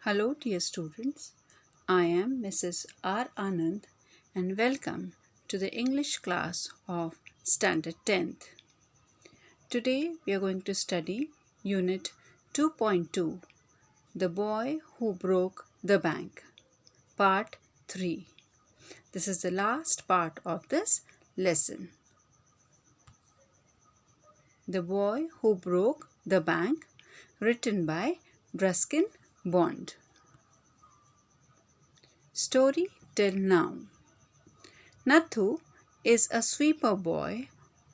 Hello, dear students. I am Mrs. R. Anand and welcome to the English class of Standard 10th. Today we are going to study Unit 2.2 The Boy Who Broke the Bank, Part 3. This is the last part of this lesson. The Boy Who Broke the Bank, written by Ruskin Bond. Story till now. Nathu is a sweeper boy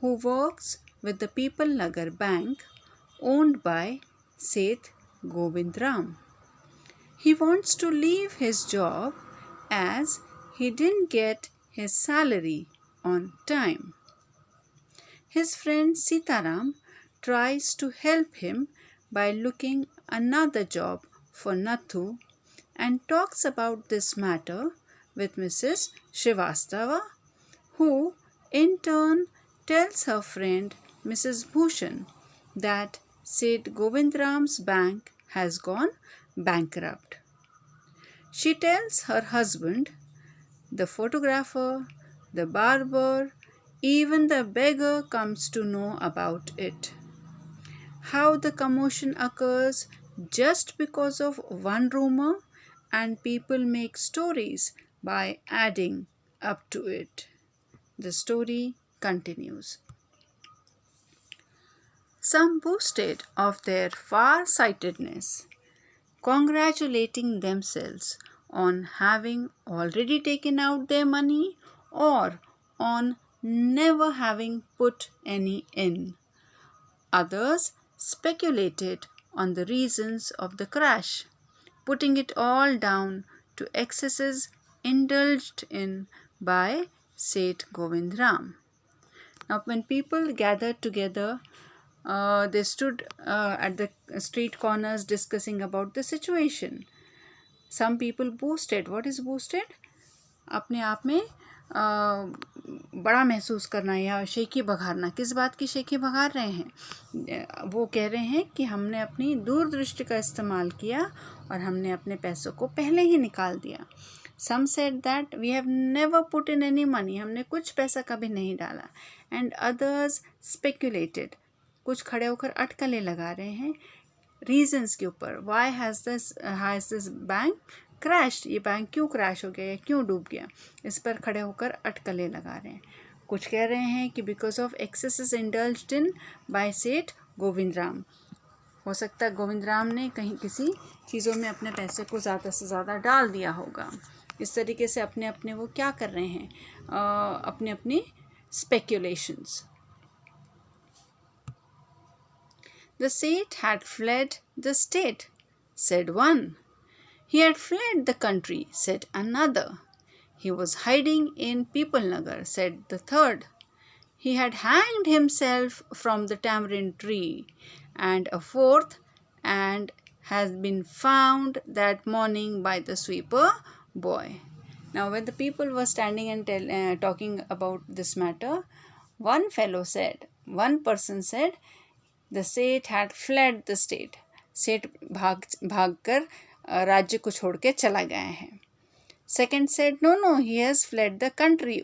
who works with the People Nagar Bank owned by Seth Govindram. He wants to leave his job as he didn't get his salary on time. His friend Sitaram tries to help him by looking another job for Nathu and talks about this matter with Mrs. Srivastava, who in turn tells her friend Mrs. Bhushan that Seth Govindram's bank has gone bankrupt. She tells her husband, the photographer, the barber, even the beggar comes to know about it. How the commotion occurs just because of one rumor, and people make stories by adding up to it. The story continues. Some boasted of their far-sightedness, congratulating themselves on having already taken out their money or on never having put any in. Others speculated on the reasons of the crash, putting it all down to excesses indulged in by Seth Govindram. Now, when people gathered together, they stood at the street corners discussing about the situation. Some people boasted. What is boasted? अपने आप में बड़ा महसूस करना या शेखी बघारना. किस बात की शेखी बघार रहे हैं? वो कह रहे हैं कि हमने अपनी दूरदृष्टि का इस्तेमाल किया और हमने अपने पैसों को पहले ही निकाल दिया. Some said that we have never put in any money. हमने कुछ पैसा कभी नहीं डाला. And others speculated. कुछ खड़े होकर अटकलें लगा रहे हैं रीजंस के ऊपर. Why has this bank crashed? ये बैंक क्यों क्रैश हो गया या क्यों डूब गया? इस पर खड़े होकर अटकलें लगा रहे हैं. कुछ कह रहे हैं कि because of axes indulged in by सेठ गोविंदराम. हो सकता है गोविंदराम ने कहीं किसी चीज़ों में अपने पैसे को ज़्यादा से ज़्यादा डाल दिया होगा. इस तरीके से अपने अपने वो क्या कर रहे हैं, अपने अपनी speculations. The Seth had fled the state, said one. He had fled the country, said another. He was hiding in People Nagar, said the third. He had hanged himself from the tamarind tree, and a fourth, and has been found that morning by the sweeper boy. Now, when the people were standing and talking about this matter, one person said, the Seth had fled the state. सेठ भाग कर राज्य को छोड़ के चला गया है. Second said no he has fled the country.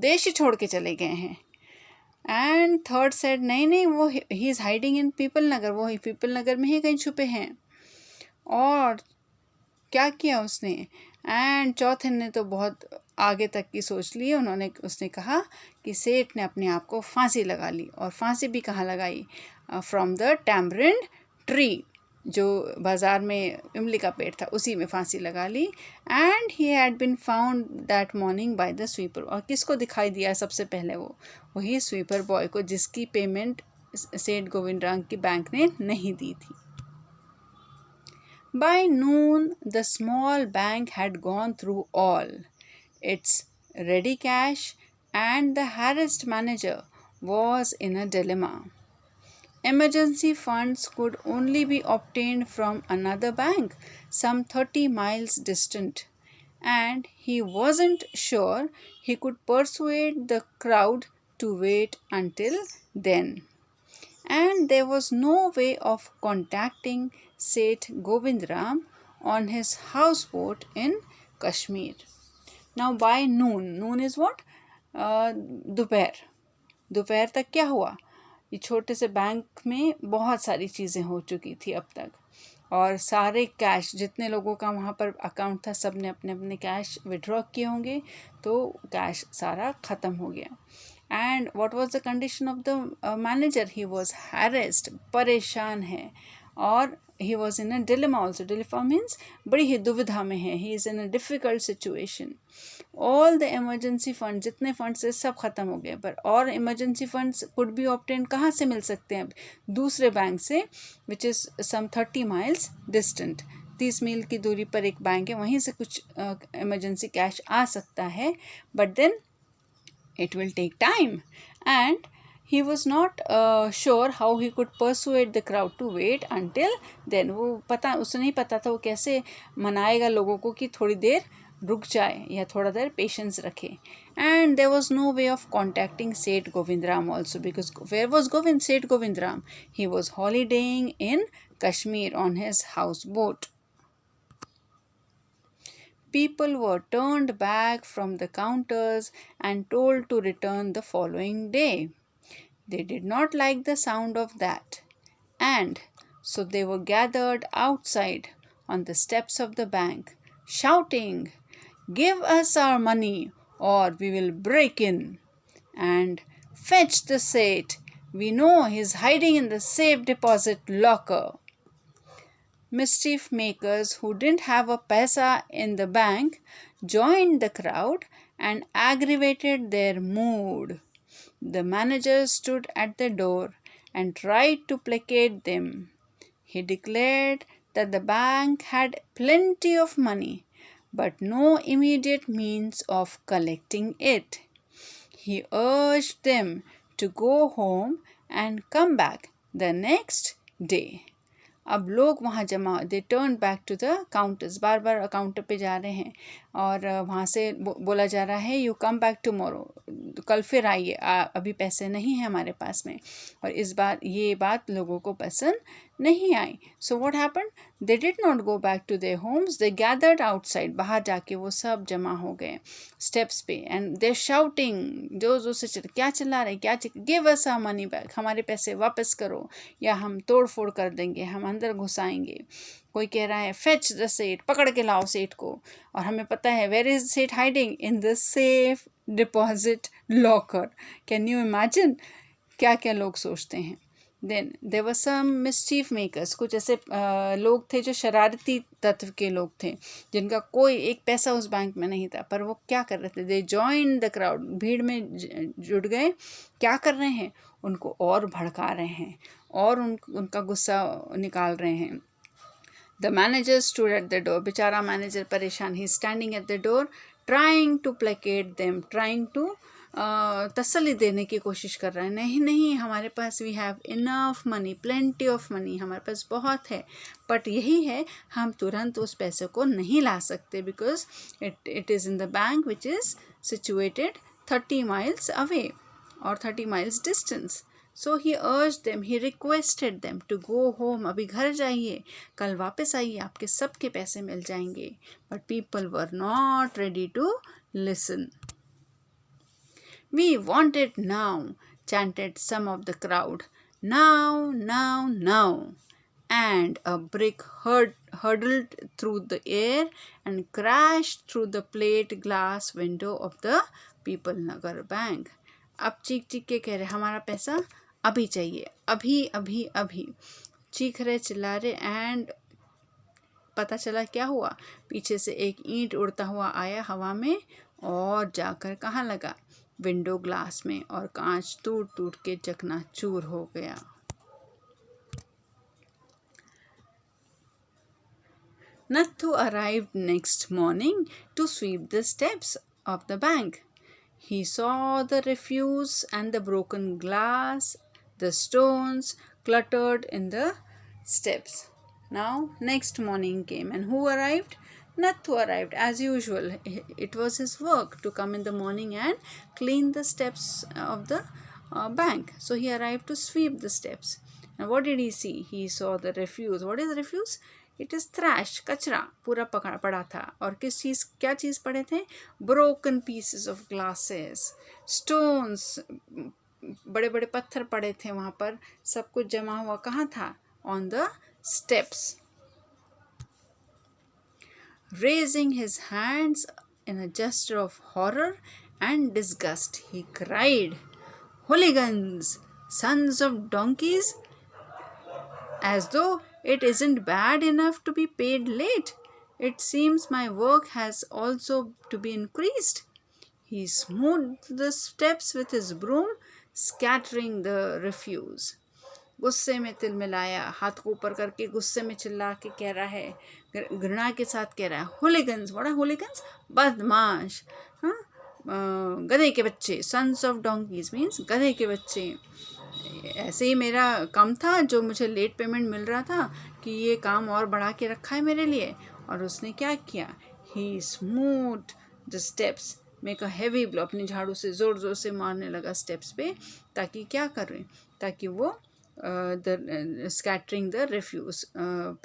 देश ही छोड़ के चले गए हैं. एंड थर्ड सेड नहीं वो he is hiding in Peepal Nagar. वो पीपल नगर में ही कहीं छुपे हैं. और क्या किया उसने? एंड चौथे ने तो बहुत आगे तक की सोच ली. उसने कहा कि सेठ ने अपने आप को फांसी लगा ली. और फांसी भी कहाँ लगाई? फ्रॉम द टैमरिंड ट्री, जो बाज़ार में इमली का पेड़ था उसी में फांसी लगा ली. And he had been found that morning by the sweeper. और किसको दिखाई दिया सबसे पहले? वही स्वीपर बॉय को, जिसकी पेमेंट सेठ गोविंदराम की बैंक ने नहीं दी थी. By noon, the small bank had gone through all its ready cash, and the harassed manager was in a dilemma. Emergency funds could only be obtained from another bank some 30 miles distant, and he wasn't sure he could persuade the crowd to wait until then. And there was no way of contacting Seth Govindram on his houseboat in Kashmir. Now by noon is what? दोपहर तक क्या हुआ? ये छोटे से bank में बहुत सारी चीज़ें हो चुकी थी अब तक, और सारे कैश, जितने लोगों का वहाँ पर अकाउंट था, सब ने अपने अपने कैश विड्रॉ किए होंगे, तो कैश सारा ख़त्म हो गया. And what was the condition of the manager? He was harassed, परेशान है, और he was in a dilemma also. Dilemma means बड़ी ही दुविधा में है. He is in a difficult situation. All the emergency funds, जितने funds है सब ख़त्म हो गए, पर और emergency funds could be obtained कहाँ से मिल सकते हैं? दूसरे बैंक से, which is some 30 miles distant. 30 मील की दूरी पर एक बैंक है, वहीं से कुछ emergency cash आ सकता है, but then it will take time, and he was not sure how he could persuade the crowd to wait until then. उसे नहीं पता था वो कैसे मनाएगा लोगों को कि थोड़ी देर रुक जाए या थोड़ा देर पेशेंस रखे. And there was no way of contacting Seth Govindram also, because where was Seth Govindram? He was holidaying in Kashmir on his houseboat. People were turned back from the counters and told to return the following day. They did not like the sound of that, and so they were gathered outside on the steps of the bank, shouting, "Give us our money or we will break in," and "Fetch the Seth, we know he's hiding in the safe deposit locker." Mischief makers who didn't have a paisa in the bank joined the crowd and aggravated their mood. The manager stood at the door and tried to placate them. He declared that the bank had plenty of money, but no immediate means of collecting it. He urged them to go home and come back the next day. अब लोग वहाँ जमा, they turn back to the counters, बार बार counter पे जा रहे हैं, और वहाँ से बोला जा रहा है, यू कम बैक टुमारो, कल फिर आइए, अभी पैसे नहीं हैं हमारे पास में. और इस बार ये बात लोगों को पसंद नहीं आई. So what happened? They did not go back to their homes, they gathered outside, बाहर जाके वो सब जमा हो गए स्टेप्स पे, एंड दे शाउटिंग, जो से क्या चिल्ला रहे, क्या give us our money back, हमारे पैसे वापस करो या हम तोड़ फोड़ कर देंगे, हम अंदर घुसाएंगे. कोई कह रहा है फेच द सेठ, पकड़ के लाओ सेठ को, और हमें पता है where is Seth hiding? In the safe deposit locker. Can you imagine क्या क्या लोग सोचते हैं. Then there were some mischief makers, कुछ ऐसे लोग थे जो शरारती तत्व के लोग थे, जिनका कोई एक पैसा उस बैंक में नहीं था, पर वो क्या कर रहे थे? दे जॉइन द क्राउड, भीड़ में जुड़ गए. क्या कर रहे हैं? उनको और भड़का रहे हैं और उनका गुस्सा निकाल रहे हैं. The manager stood at the door. बेचारा मैनेजर परेशान. He is standing at the door, trying to placate them, trying to तसल्ली देने की कोशिश कर रहा है. नहीं, हमारे पास we have enough money, plenty of money, हमारे पास बहुत है, बट यही है, हम तुरंत उस पैसे को नहीं ला सकते, because it is in the bank which is situated 30 miles away or 30 miles distance. So he urged them, he requested them to go home. अभी घर जाइए, कल वापस आइए, आपके सबके पैसे मिल जाएंगे. But people were not ready to listen. "We want it now," chanted some of the crowd. "Now, now, now." And a brick hurtled through the air and crashed through the plate glass window of the People Nagar Bank. अब चीख के कह रहे, हमारा पैसा अभी चाहिए, अभी अभी अभी, चीख रहे, चिल्ला रहे. एंड पता चला क्या हुआ? पीछे से एक ईंट उड़ता हुआ आया हवा में और जाकर कहाँ लगा? विंडो ग्लास में, और कांच टूट के चकनाचूर हो गया. Nathu arrived next morning to sweep the steps of the bank. He saw the refuse and the broken glass, the stones cluttered in the steps. Now, next morning came, and who arrived? Nathu arrived as usual. It was his work to come in the morning and clean the steps of the bank. So he arrived to sweep the steps. And what did he see? He saw the refuse. What is refuse? It is trash, कचरा पूरा पड़ा था. और क्या चीज़ पड़े थे? Broken pieces of glasses, stones, बड़े बड़े पत्थर पड़े थे वहाँ पर. सब कुछ जमा हुआ कहाँ था? On the steps. Raising his hands in a gesture of horror and disgust, he cried, "Hooligans, sons of donkeys!" As though it isn't bad enough to be paid late. It seems my work has also to be increased. He smoothed the steps with his broom, scattering the refuse. गुस्से में तिलमिलाया, हाथ को ऊपर करके गुस्से में चिल्ला के कह रहा है, घृणा के साथ कह रहा है, हुलिगन्स. What are हुलिगन्स? बदमाश, गधे के बच्चे. सन्स ऑफ डोंकीज मीन्स गधे के बच्चे. ऐसे ही मेरा कम था जो मुझे लेट पेमेंट मिल रहा था कि ये काम और बढ़ा के रखा है मेरे लिए. और उसने क्या किया? He smooth the steps, make a heavy blow. अपनी झाड़ू से ज़ोर ज़ोर से मारने लगा स्टेप्स पे, ताकि क्या करें? ताकि वो स्कैटरिंग द रिफ्यूज़,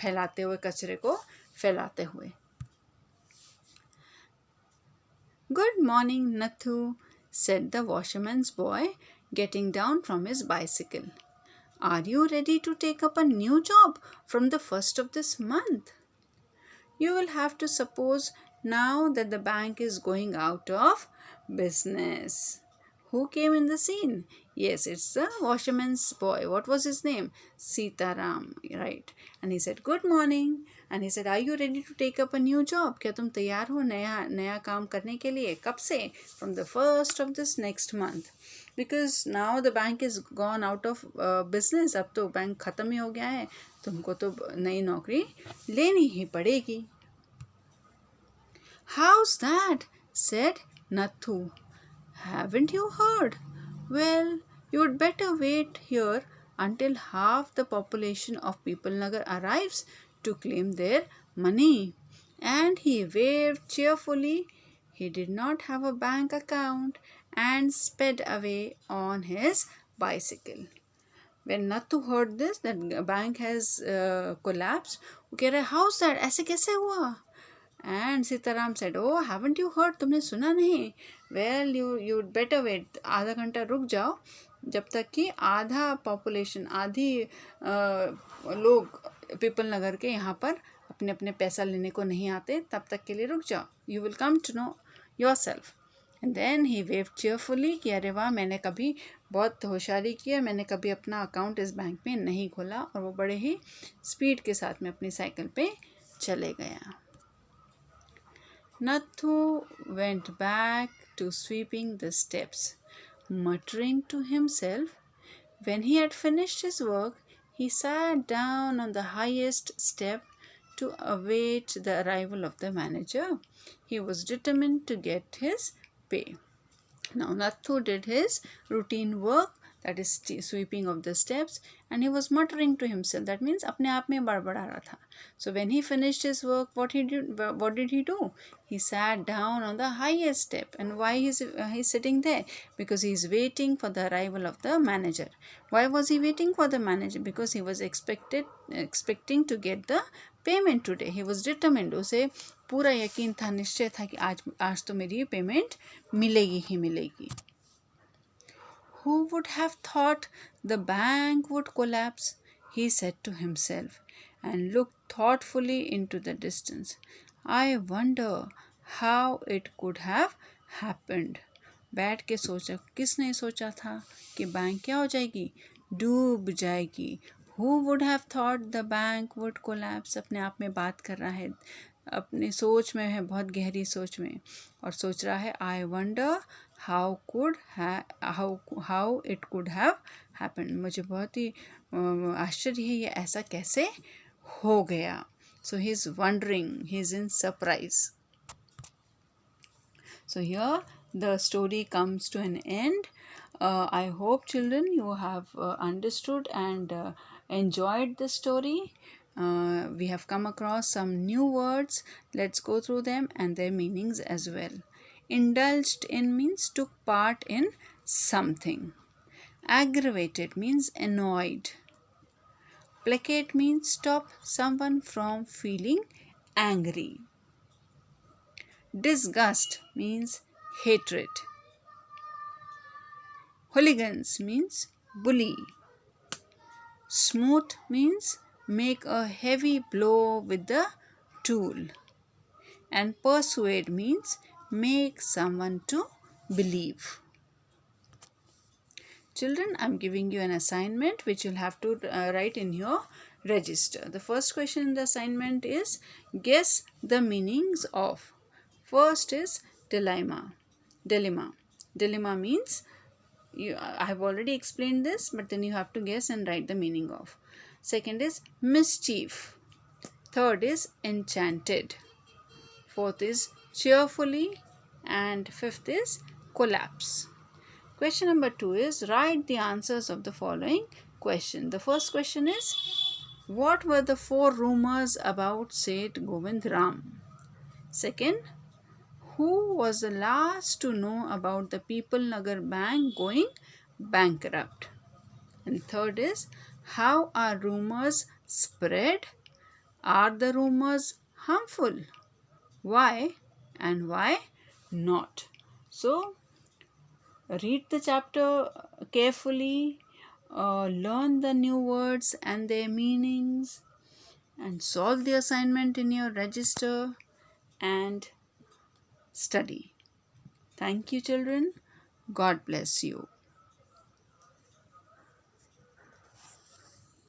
फैलाते हुए, कचरे को फैलाते हुए. Good morning, Nathu, said the washerman's boy, getting down from his bicycle. Are you ready to take up a new job from the first of this month? You will have to suppose now that the bank is going out of business. Who came in the scene? Yes, it's the washerman's boy. What was his name? Sitaram, right? And he said, "Good morning." And he said, "Are you ready to take up a new job? क्या तुम तैयार हो नया काम करने के लिए? कब से? From the first of this next month. Because now the bank is gone out of business. अब तो बैंक ख़त्म ही हो गया है. तुमको तो नई नौकरी लेनी ही पड़ेगी." "How's that?" said Nathu. "Haven't you heard? Well, you'd better wait here until half the population of Peoplenagar arrives to claim their money." And he waved cheerfully. He did not have a bank account and sped away on his bicycle. When Nathu heard this, that bank has collapsed, वो कह रहा है, "How's that? ऐसे कैसे हुआ?" And Sitaram said, "Oh, haven't you heard? तुमने सुना नहीं? Well, you'd better wait. आधा घंटा रुक जाओ, जब तक कि आधा पॉपुलेशन, आधी लोग पीपल नगर के यहाँ पर अपने अपने पैसा लेने को नहीं आते, तब तक के लिए रुक जाओ. You will come to know yourself." And then he waved cheerfully कि अरे वाह, मैंने कभी बहुत होशियारी की है, मैंने कभी अपना अकाउंट इस बैंक में नहीं खोला. और वो बड़े ही स्पीड के साथ में अपनी साइकिल पे चले गया. Nathu went back to sweeping the steps, muttering to himself. When he had finished his work, he sat down on the highest step to await the arrival of the manager. He was determined to get his pay. Now Nathu did his routine work, that is sweeping of the steps, and he was muttering to himself. That means अपने आप में बड़बड़ा रहा था. So when he finished his work, what did he do? He sat down on the highest step. And why he's sitting there? Because he's waiting for the arrival of the manager. Why was he waiting for the manager? Because he was expecting to get the payment today. He was determined. उसे पूरा यकीन था, निश्चय था कि आज तो मेरी पेमेंट मिलेगी ही मिलेगी. Who would have thought the bank would collapse? He said to himself and looked thoughtfully into the distance. I wonder how it could have happened. बैठ के सोचा, किसने सोचा था कि बैंक क्या हो जाएगी? डूब जाएगी. Who would have thought the bank would collapse? अपने आप में बात कर रहा है, अपनी सोच में है, बहुत गहरी सोच में, और सोच रहा है I wonder how it could have happened. मुझे बहुत ही आश्चर्य है, ये ऐसा कैसे हो गया. So he is wondering, he is in surprise. So here the story comes to an end. I hope children you have understood and enjoyed the story. We have come across some new words. Let's go through them and their meanings as well. Indulged in means took part in something. Aggravated means annoyed. Placate means stop someone from feeling angry. Disgust means hatred. Hooligans means bully. Smooth means make a heavy blow with the tool. And persuade means make someone to believe. Children, I'm giving you an assignment which you'll have to write in your register. The first question in the assignment is guess the meanings of. First is dilemma. Dilemma means I have already explained this, but then you have to guess and write the meaning of. Second is mischief. Third is enchanted. Fourth is cheerfully. And fifth is collapse. Question number 2 is write the answers of the following question. The first question is what were the 4 rumors about Seth Govind Ram? Second, who was the last to know about the People Nagar Bank going bankrupt? And third is how are rumors spread? Are the rumors harmful? Why and why not? So, read the chapter carefully, learn the new words and their meanings, and solve the assignment in your register and study. Thank you, children. God bless you.